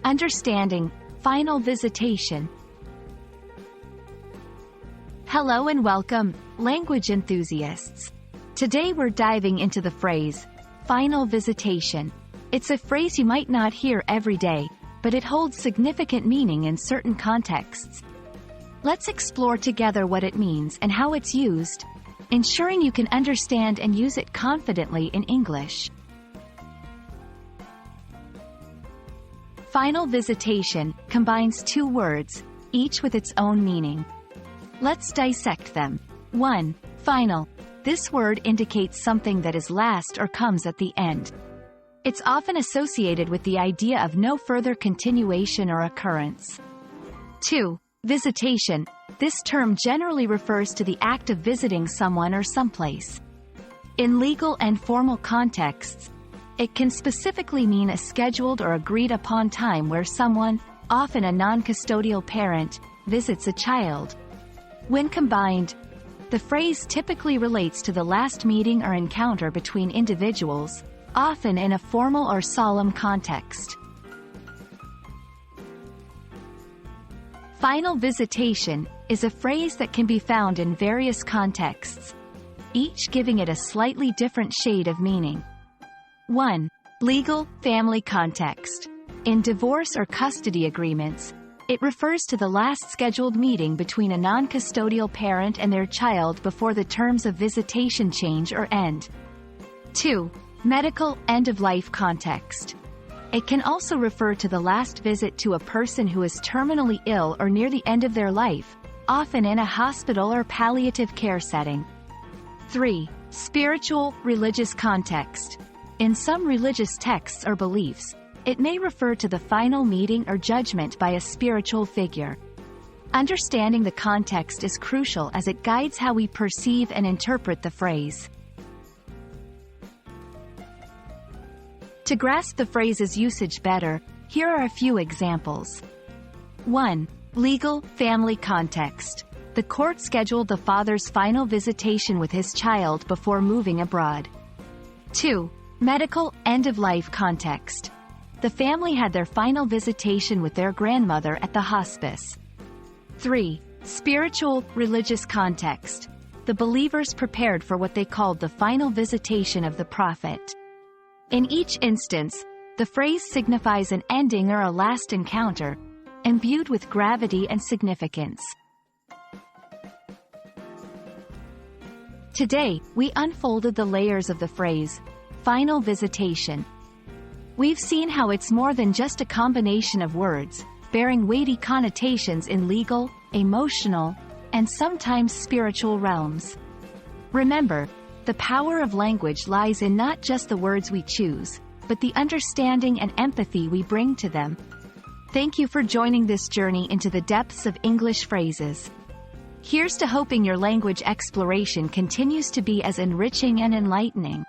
Understanding Final Visitation. Hello and welcome, language enthusiasts. Today we're diving into the phrase, final visitation. It's a phrase you might not hear every day, but it holds significant meaning in certain contexts. Let's explore together what it means and how it's used, ensuring you can understand and use it confidently in English. Final visitation combines two words, each with its own meaning. Let's dissect them. 1. Final. This word indicates something that is last or comes at the end. It's often associated with the idea of no further continuation or occurrence. 2. Visitation. This term generally refers to the act of visiting someone or someplace. In legal and formal contexts, it can specifically mean a scheduled or agreed-upon time where someone, often a non-custodial parent, visits a child. When combined, the phrase typically relates to the last meeting or encounter between individuals, often in a formal or solemn context. Final visitation is a phrase that can be found in various contexts, each giving it a slightly different shade of meaning. 1. Legal, family context. In divorce or custody agreements, it refers to the last scheduled meeting between a non-custodial parent and their child before the terms of visitation change or end. 2. Medical, end-of-life context. It can also refer to the last visit to a person who is terminally ill or near the end of their life, often in a hospital or palliative care setting. 3. Spiritual, religious context. In some religious texts or beliefs, it may refer to the final meeting or judgment by a spiritual figure. Understanding the context is crucial as it guides how we perceive and interpret the phrase. To grasp the phrase's usage better, here are a few examples. 1. Legal, family context. The court scheduled the father's final visitation with his child before moving abroad. 2. Medical, end-of-life context. The family had their final visitation with their grandmother at the hospice. 3. Spiritual, religious context. The believers prepared for what they called the final visitation of the prophet. In each instance, the phrase signifies an ending or a last encounter, imbued with gravity and significance. Today, we unfolded the layers of the phrase, final visitation. We've seen how it's more than just a combination of words, bearing weighty connotations in legal, emotional, and sometimes spiritual realms. Remember, the power of language lies in not just the words we choose, but the understanding and empathy we bring to them. Thank you for joining this journey into the depths of English phrases. Here's to hoping your language exploration continues to be as enriching and enlightening.